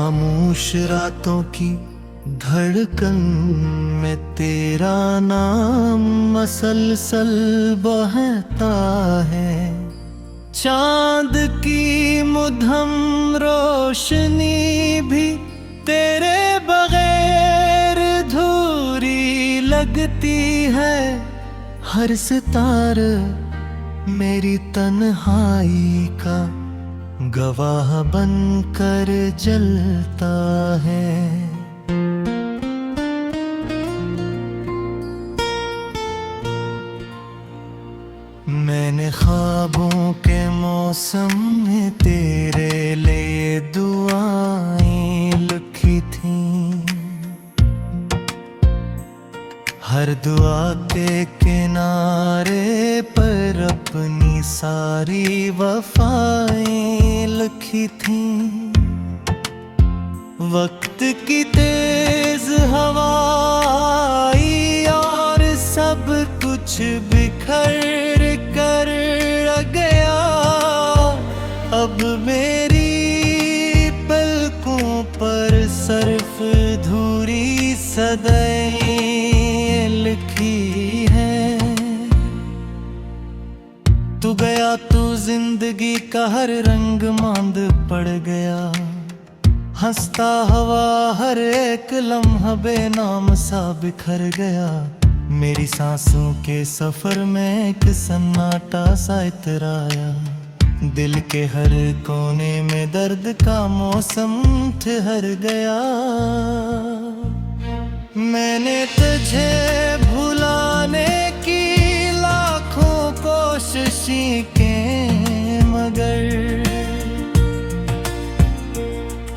खामोश रातों की धड़कन में तेरा नाम मसलसल बहता है। चांद की मुद्दम रोशनी भी तेरे बगैर धूरी लगती है। हर सितारा मेरी तन्हाई का गवाह बनकर जलता है। मैंने ख्वाबों के मौसम में तेरे लिए दुआएं लिखी थी। हर दुआ के किनारे पर अपनी सारी वफाएं लिखी थी। वक्त की तेज हवा आई और सब कुछ बिखर कर गया। अब मेरी पलकों पर सिर्फ धूरी सदाएं लिखी है। तू गया तू जिंदगी का हर रंग मांद पड़ गया। हंसता हवा हर एक लम्हा बेनाम सा बिखर गया। मेरी सांसों के सफर में एक सन्नाटा सा इतराया। दिल के हर कोने में दर्द का मौसम ठहर गया। मैंने तुझे भुलाने की लाखों कोशिशें की मगर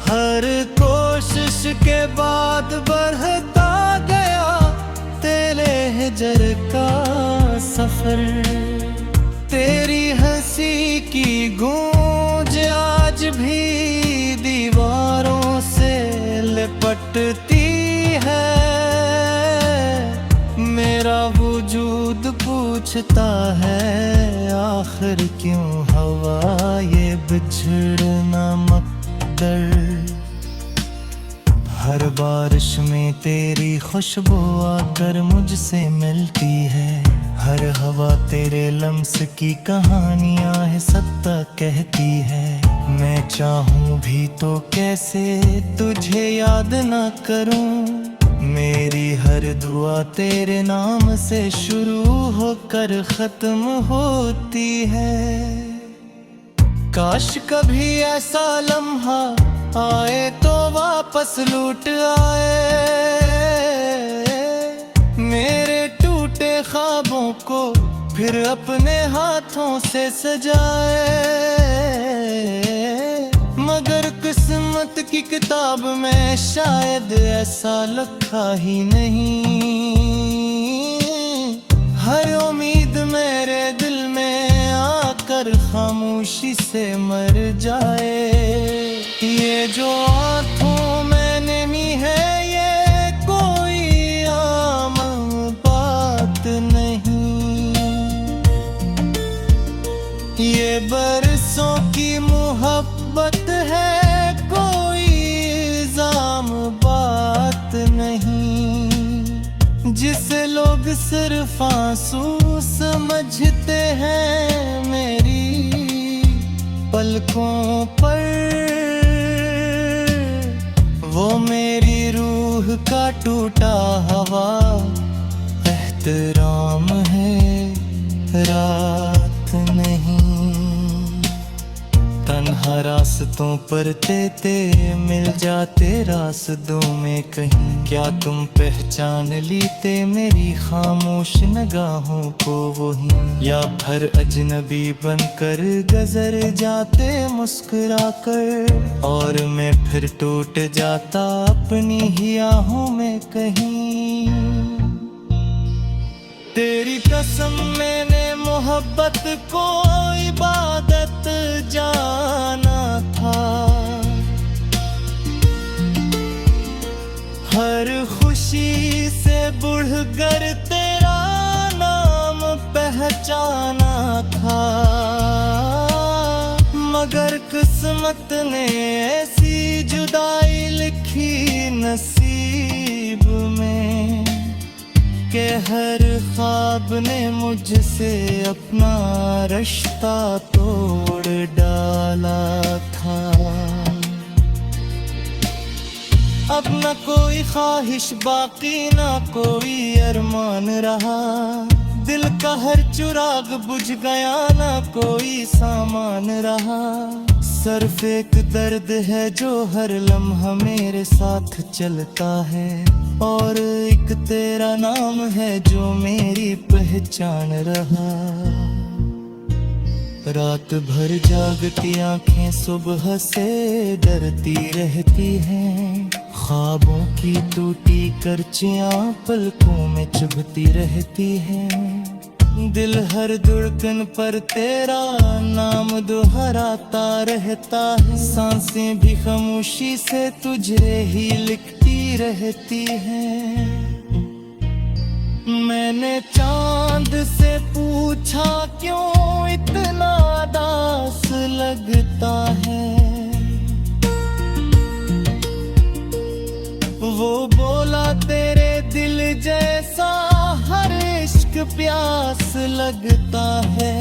हर कोशिश के बाद बढ़ता गया तेरे हिजर का सफर। तेरी हंसी की गूंज आज भी दीवारों से लिपटती है। मेरा वजूद पूछता है आखिर क्यों हवा ये बिछड़ना मकदर। हर बारिश में तेरी खुशबू आकर मुझसे मिलती है। हर हवा तेरे लम्स की कहानियां है सत्ता कहती है। मैं चाहूं भी तो कैसे तुझे याद ना करूं। मेरी हर दुआ तेरे नाम से शुरू होकर खत्म होती है। काश कभी ऐसा लम्हा आए तो वापस लूट आए। मेरे टूटे ख्वाबों को फिर अपने हाथों से सजाए। मगर किस्मत की किताब में शायद ऐसा लिखा ही नहीं। हर उम्मीद मेरे दिल में आकर खामोशी से मर जाए। ये जो आँखों में नमी है ये कोई आम बात नहीं। ये बरसों की मोहब्बत है कोई इल्जाम बात नहीं। जिसे लोग सिर्फ आंसू समझते हैं मेरी पलकों पर वो मेरी रूह का टूटा हवा एहतराम है रात नहीं। तन्हा रास्तों पर ते मिल जाते रास्तों में कहीं। क्या तुम पहचान लेते मेरी खामोश निगाहों को वही। या फिर अजनबी बनकर गुजर जाते मुस्कुरा कर। और मैं फिर टूट जाता अपनी ही आहों में कहीं। तेरी कसम मैंने मोहब्बत को इबादत जाना था। हर खुशी से बढ़कर तेरा नाम पहचाना था। मगर किस्मत ने ऐसी जुदाई लिखी नसीब में कि हर ख्वाब ने मुझसे अपना रिश्ता तोड़ डाला था। अब न कोई ख्वाहिश बाकी, ना कोई अरमान रहा। दिल का हर चिराग बुझ गया, ना कोई सामान रहा। सिर्फ एक दर्द है जो हर लम्हा मेरे साथ चलता है, और एक तेरा नाम है जो मेरी पहचान रहा। रात भर जागती आंखें सुबह से डरती रहती हैं। ख्वाबों की टूटी करचियां पलकों में चुभती रहती हैं। दिल हर धड़कन पर तेरा नाम दोहराता रहता है। सांसें भी खामोशी से तुझे ही लिखती रहती हैं। मैंने चांद से पूछा क्यों इतना दास लगता है। वो बोला तेरे दिल जैसा हर इश्क प्यास लगता है।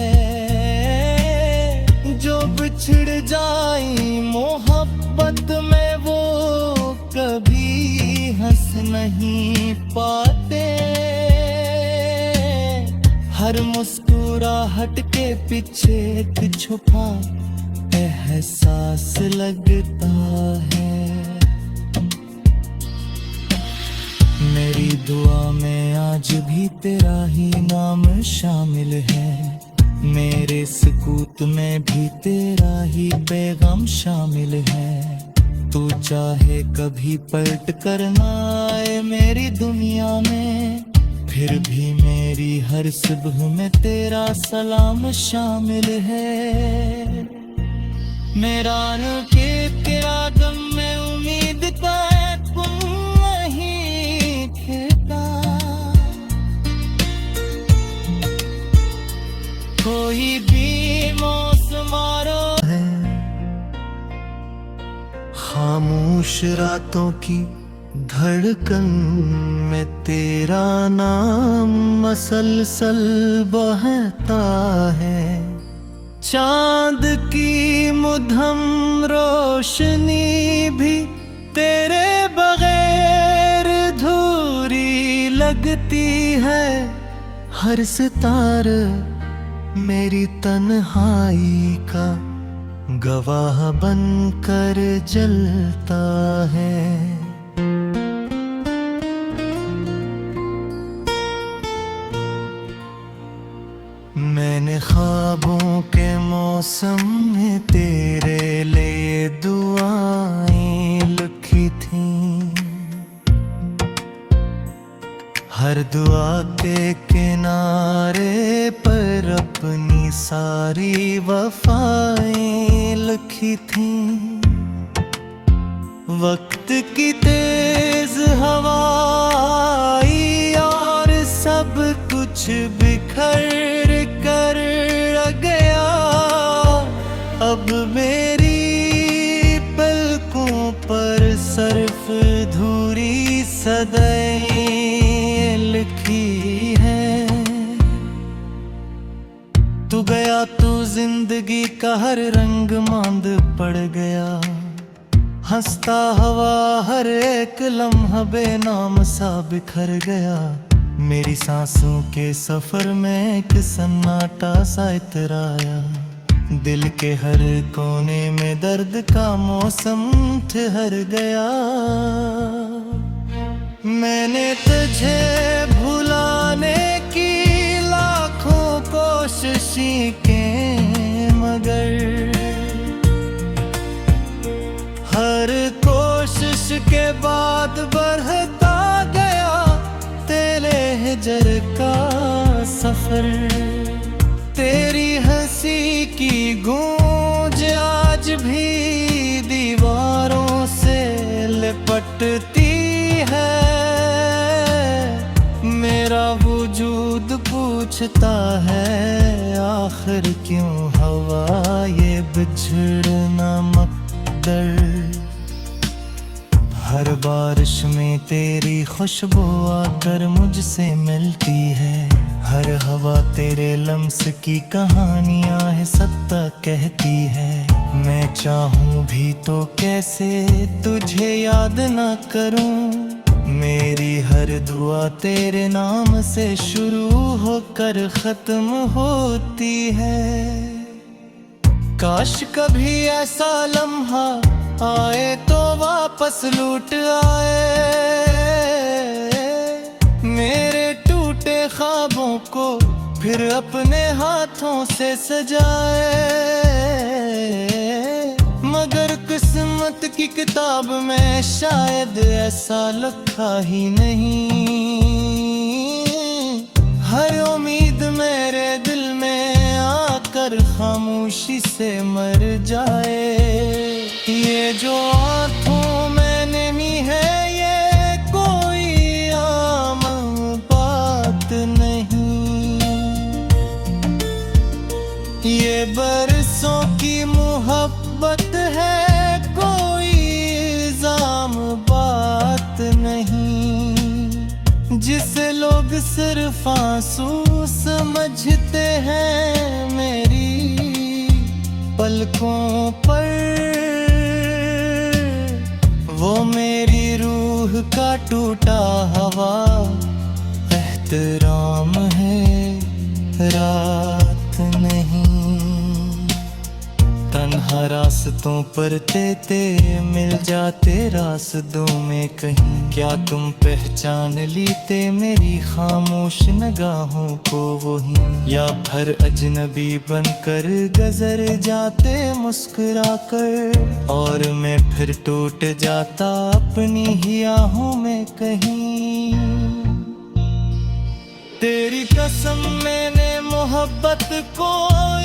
जो बिछड़ जाई मोहब्बत में वो कभी हंस नहीं पाते। हर मुस्कुराहट के पीछे एक छुपा एहसास लगता है। मेरी दुआ में आज भी तेरा ही नाम शामिल है। मेरे सुकूत में भी तेरा ही पैगाम शामिल है। तू चाहे कभी पलट कर ना आए मेरी दुनिया में, फिर भी मेरी हर सुबह में तेरा सलाम शामिल है। मेरा के तेरा गम में उम्मीद का कोई भी मौसम है। खामोश रातों की धड़कन में तेरा नाम मसलसल बहता है। चांद की मुधम रोशनी भी तेरे बगैर धूरी लगती है। हर सितारा मेरी तन्हाई का गवाह बनकर जलता है। मैंने ख्वाबों के मौसम में तेरे लिए दुआएं लिखी थी। हर दुआ के किनारे पर अपनी सारी वफाएं लिखी थी। वक्त की तेज हवा आई और सब कुछ बिखर कर गया। अब मेरी पलकों पर सिर्फ धूरी सदैं लिखी है। तू गया तो जिंदगी का हर रंग मांद पड़ गया। हंसता हवा हर एक लम्हा बेनाम सा बिखर गया। मेरी सांसों के सफर में एक सन्नाटा सा इतराया। दिल के हर कोने में दर्द का मौसम ठहर गया। मैंने तुझे भुलाने की लाखों कोशिशें की, मगर हर कोशिश के बाद बढ़ता गया तेरे हिजर का सफर। तेरी हंसी की गूंज आज भी दीवारों से लिपटती है। मेरा वजूद पूछ पूछता है आखिर क्यों हवा ये बिछड़ना मकदर। हर बारिश में तेरी खुशबू आकर मुझसे मिलती है, हर हवा तेरे लम्स की कहानियां है सत्ता कहती है। मैं चाहूं भी तो कैसे तुझे याद ना करूं, मेरी हर दुआ तेरे नाम से शुरू होकर खत्म होती है। काश कभी ऐसा लम्हा आए तो वापस लूट आए, मेरे टूटे ख्वाबों को फिर अपने हाथों से सजाए। मगर किस्मत की किताब में शायद ऐसा लिखा ही नहीं, हर उम्मीद मेरे दिल में आकर खामोशी से मर जाए। ये जो आँखों में नमी है ये कोई आम बात नहीं, ये बरसों की मोहब्बत है कोई इल्जाम बात नहीं। जिसे लोग सिर्फ आंसू समझते हैं मेरी पलकों पर, वो मेरी रूह का टूटा हवा एहतराम है रात नहीं। तन्हा रास्तों पर ते मिल जाते रास्तों में कहीं, क्या तुम पहचान लेते मेरी खामोश निगाहों को वही, या फिर अजनबी बनकर गुजर जाते मुस्कुरा कर, और मैं फिर टूट जाता अपनी ही आहों में कहीं। तेरी कसम मैंने मोहब्बत को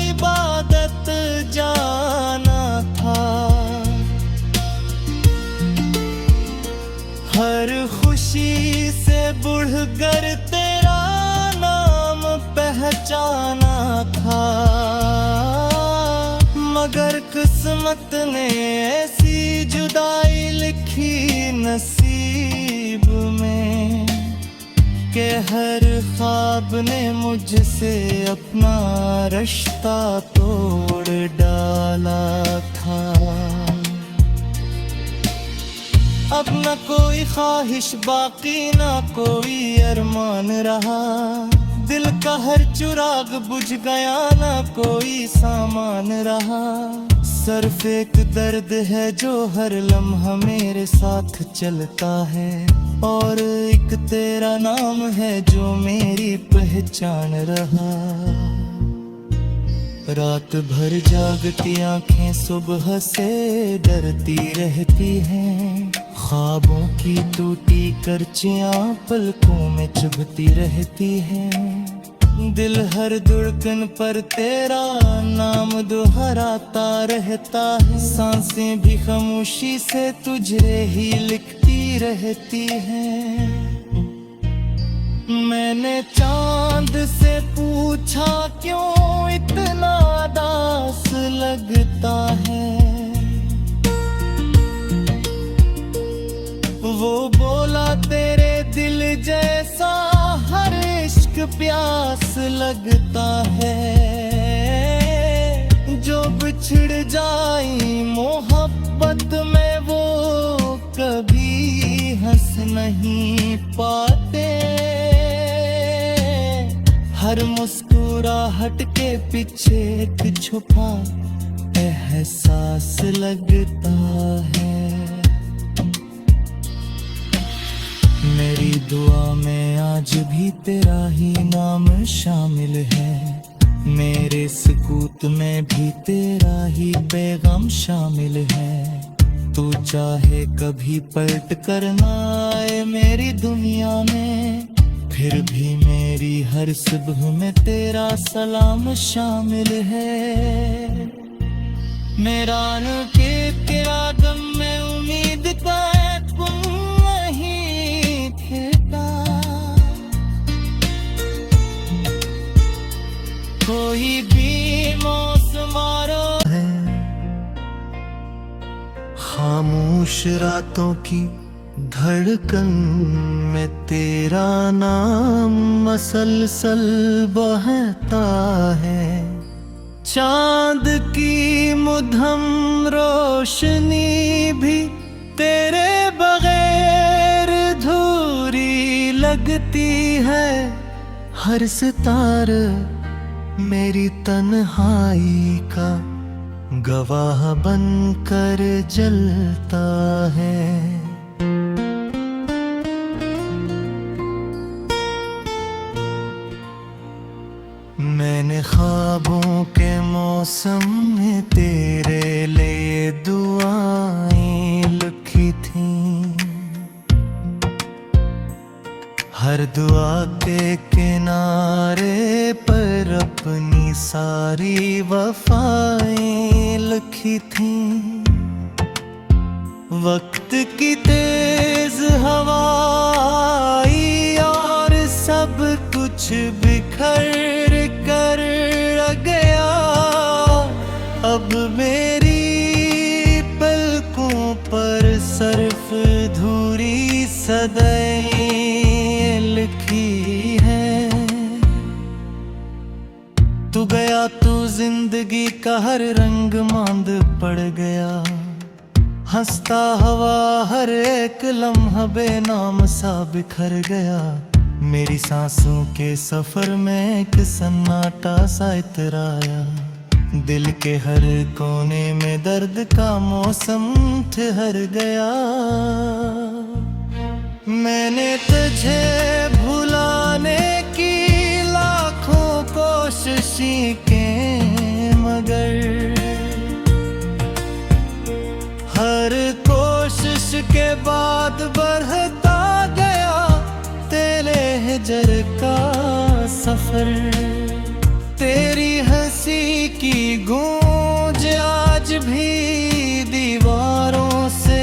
इबादत जाना था, हर खुशी से बढ़कर तेरा नाम पहचाना था। मगर किस्मत ने ऐसी जुदाई लिखी नसीब में कि हर ख्वाब ने मुझसे अपना रिश्ता तोड़ डाला था। अब न कोई ख्वाहिश बाकी न कोई अरमान रहा, दिल का हर चिराग बुझ गया न कोई सामान रहा। सिर्फ एक दर्द है जो हर लम्हा मेरे साथ चलता है, और एक तेरा नाम है जो मेरी पहचान रहा। रात भर जागती आंखें सुबह से डरती रहती हैं, ख्वाबों की टूटी करचियां पलकों में चुभती रहती हैं। दिल हर धड़कन पर तेरा नाम दोहराता रहता है, सांसें भी खामोशी से तुझे ही लिखती रहती हैं। मैंने चांद से पूछा क्यों इतना दास लगता है, वो बोला तेरे दिल जैसा हर इश्क प्यास लगता है। जो बिछड़ जाई मोहब्बत में वो कभी हंस नहीं पाते, हर मुस्कुराहट के पीछे एक छुपा एहसास लगता है। मेरी दुआ में आज भी तेरा ही नाम शामिल है, मेरे सुकूत में भी तेरा ही पैगाम शामिल है। तू चाहे कभी पलट कर ना आए मेरी दुनिया में, फिर भी मेरी हर सुबह में तेरा सलाम शामिल है। मेरा के रागम में उम्मीद का तुम नहीं थे, कोई भी मौसमारो है, खामोश रातों की धड़कन में तेरा नाम मसलसल बहता है। चांद की मुधम रोशनी भी तेरे बगैर धूरी लगती है। हर सितारा मेरी तन्हाई का गवाह बनकर जलता है। मैंने ख्वाबों के मौसम में तेरे लिए दुआएं लिखी थीं। हर दुआ के किनारे पर अपनी सारी वफाएं लिखी थीं। वक्त की तेज हवा आई और सब कुछ बिखर कर गया। अब मेरी पलकों पर सिर्फ धूरी सदाएं लिखी है। तू गया तो जिंदगी का हर रंग मांद पड़ गया। हंसता हवा हर एक लम्हा बेनाम सा बिखर गया। मेरी सांसों के सफर में एक सन्नाटा सा इतराया। दिल के हर कोने में दर्द का मौसम ठहर गया। मैंने तुझे भुलाने की लाखों कोशिशें की, मगर हर कोशिश के बाद बढ़ता गया तेरे हिजर का सफर। तेरी हंसी की गूंज आज भी दीवारों से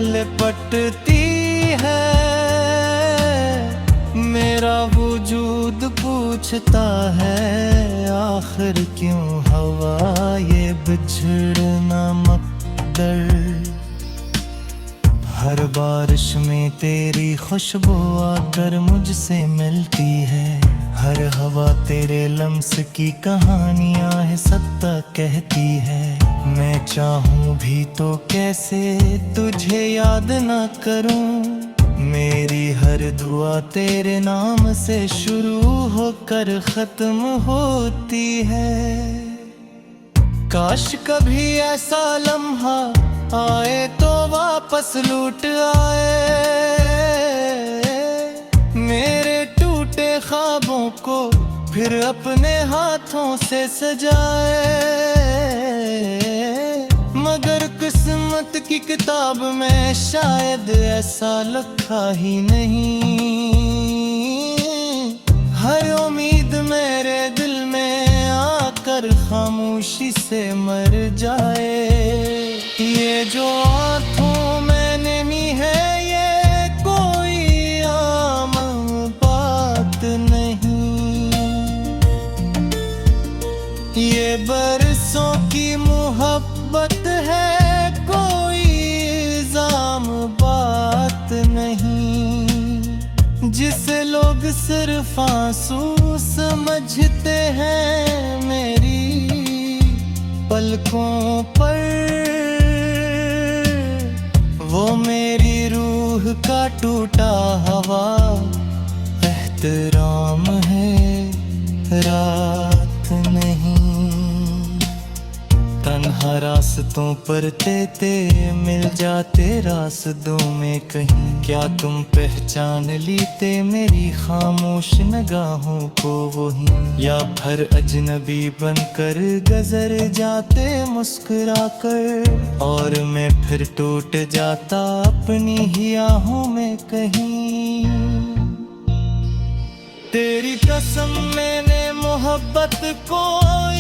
लिपटती है। मेरा वजूद पूछता है आखिर क्यों हवा ये बिछड़ना मकदर। हर बारिश में तेरी खुशबू आकर मुझसे मिलती है। हर हवा तेरे लम्स की कहानियां है सत्ता कहती है। मैं चाहूं भी तो कैसे तुझे याद ना करूं। मेरी हर दुआ तेरे नाम से शुरू होकर खत्म होती है। काश कभी ऐसा लम्हा आए तो वापस लूट आए। मेरे टूटे ख्वाबों को फिर अपने हाथों से सजाए। मगर किस्मत की किताब में शायद ऐसा लिखा ही नहीं। हर उम्मीद मेरे दिल में आकर खामोशी से मर जाए। ये जो आँखों में नमी है ये कोई आम बात नहीं। ये बरसों की मोहब्बत है कोई इल्जाम बात नहीं। जिसे लोग सिर्फ आंसू समझते हैं मेरी पलकों पर वो मेरी रूह का टूटा हवा एहतराम है रात नहीं। तन्हा रास्तों पर तेते मिल जाते रास्तों में कहीं। क्या तुम पहचान लेते मेरी खामोश निगाहों को वही। या भर अजनबी बनकर गुजर जाते मुस्कुराकर। और मैं फिर टूट जाता अपनी ही आहों में कहीं। तेरी कसम मैंने मोहब्बत को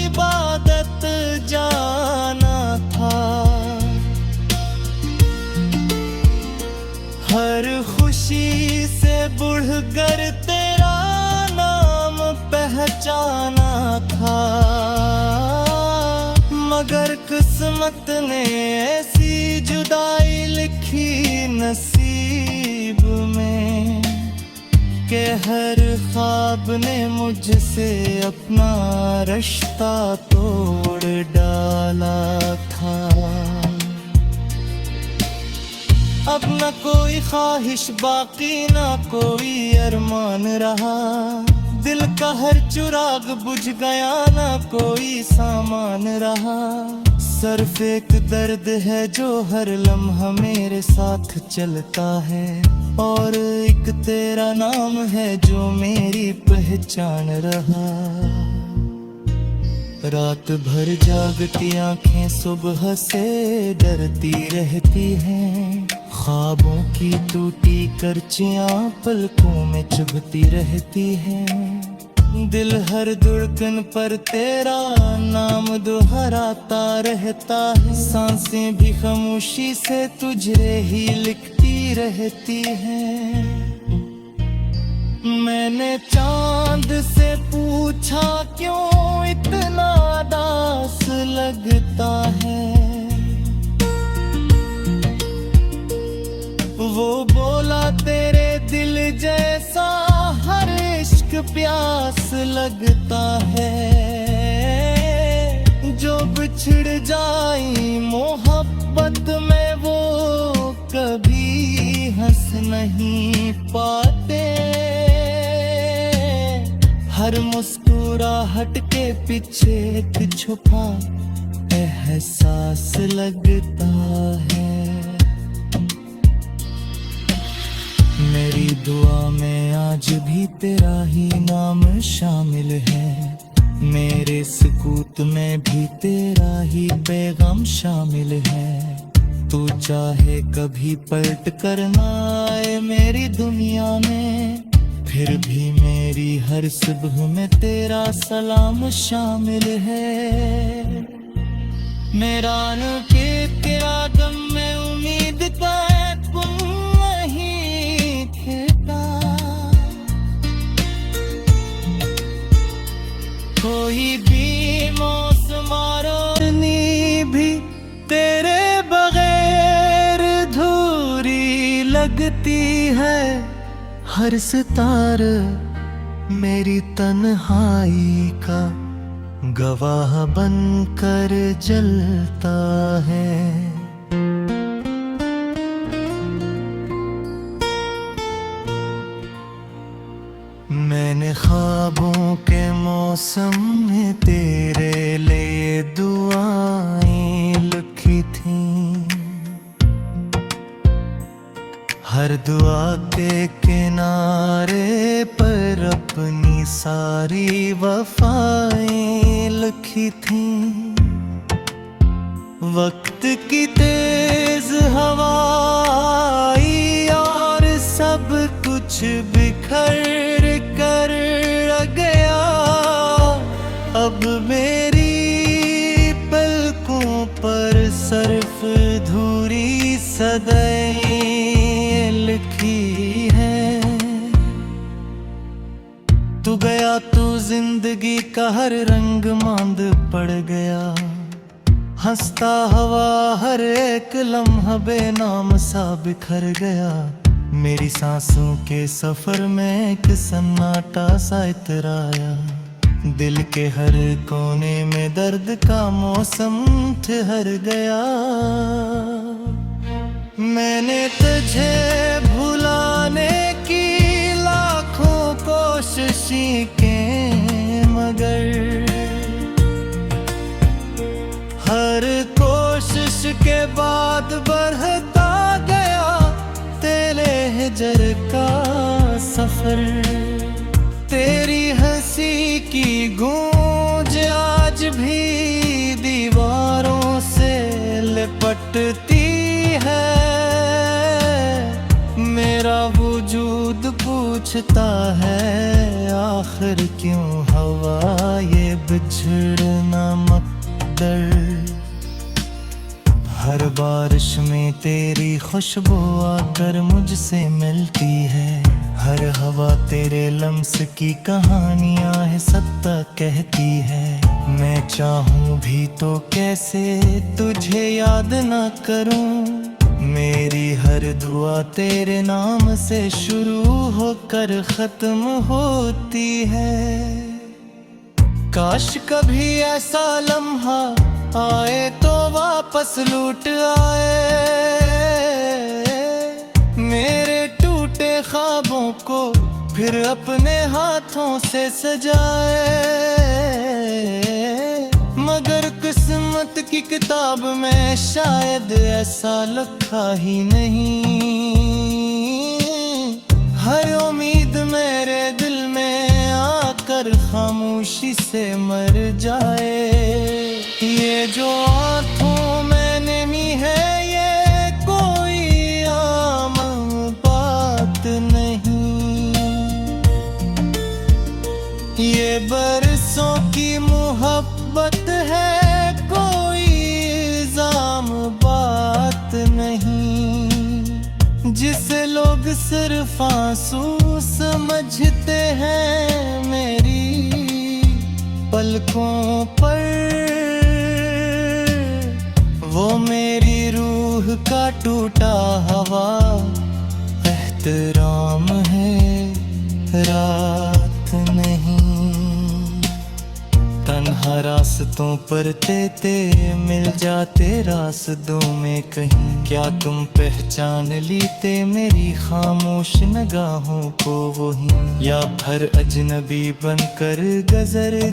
इबादत जाना था। हर खुशी से बढ़कर तेरा नाम पहचाना था। किस्मत ने ऐसी जुदाई लिखी नसीब में कि हर ख्वाब ने मुझसे अपना रिश्ता तोड़ डाला था। अब न कोई ख्वाहिश बाकी, ना कोई अरमान रहा। दिल का हर चिराग बुझ गया, ना कोई सामान रहा। सिर्फ एक दर्द है जो हर लम्हा मेरे साथ चलता है, और एक तेरा नाम है जो मेरी पहचान रहा। रात भर जागती आंखें सुबह से डरती रहती हैं। ख्वाबों की टूटी करचियां पलकों में चुभती रहती हैं। दिल हर धड़कन पर तेरा नाम दोहराता रहता है। सांसें भी खामोशी से तुझे ही लिखती रहती हैं। मैंने चांद से पूछा क्यों इतना दास लगता है। वो बोला तेरे दिल जैसा हर इश्क प्यास लगता है। जो बिछड़ जाई मोहब्बत में वो कभी हंस नहीं पाते। हर मुस्कुराहट के पीछे एक छुपा एहसास लगता है। मेरी दुआ में आज भी तेरा ही नाम शामिल है। मेरे सुकूत में भी तेरा ही पैगाम शामिल है। तू चाहे कभी पलट कर ना आए मेरी दुनिया में, फिर भी मेरी हर सुबह में तेरा सलाम शामिल है। मेरा न के तेरा गम में उम्मीद का कोई भी मौसमारोनी भी तेरे बगैर धूरी लगती है। हर सितारा मेरी तन्हाई का गवाह बनकर जलता है। मैंने ख्वाबों के मौसम में तेरे लिए दुआएं लिखी थीं। हर दुआ के किनारे पर अपनी सारी वफाएं लिखी थीं। वक्त की तेज हवा आई और सब कुछ बिखर कर गया। अब मेरी पलकों पर सिर्फ धूरी सदाएं लिखी है। तू गया तो जिंदगी का हर रंग मांद पड़ गया। हंसता हवा हर एक लम्हा बेनाम सा बिखर गया। मेरी सांसों के सफर में एक सन्नाटा सा इतराया। दिल के हर कोने में दर्द का मौसम ठहर गया। मैंने तुझे भुलाने की लाखों कोशिशें की, मगर हर कोशिश के बाद बढ़ता गया तेरे हिजर का सफर। तेरी हंसी की गूंज आज भी दीवारों से लिपटती है। मेरा वजूद पूछता है आखिर क्यों हवा ये बिछड़ना मकदर। हर बारिश में तेरी खुशबू आकर मुझसे मिलती है। हर हवा तेरे लम्स की कहानियां है, सत्ता कहती है। मैं चाहूं भी तो कैसे तुझे याद ना करूं, मेरी हर दुआ तेरे नाम से शुरू होकर खत्म होती है। काश कभी ऐसा लम्हा आए तो वापस लौट आए, मेरे टूटे ख्वाबों को फिर अपने हाथों से सजाए। मगर किस्मत की किताब में शायद ऐसा लिखा ही नहीं, हर उम्मीद मेरे दिल में आकर खामोशी से मर जाए। ये जो आँखों में नमी है ये कोई आम बात नहीं, ये बरसों की मोहब्बत है, कोई इल्जाम बात नहीं। जिसे लोग सिर्फ आंसू समझते हैं, मेरी पलकों पर वो मेरी रूह का टूटा हवा एहतराम है, रात नहीं। तन्हा रास्तों पर ते मिल जाते रास्तों में कहीं, क्या तुम पहचान लेते मेरी खामोश निगाहों को वही, या भर अजनबी बनकर गजर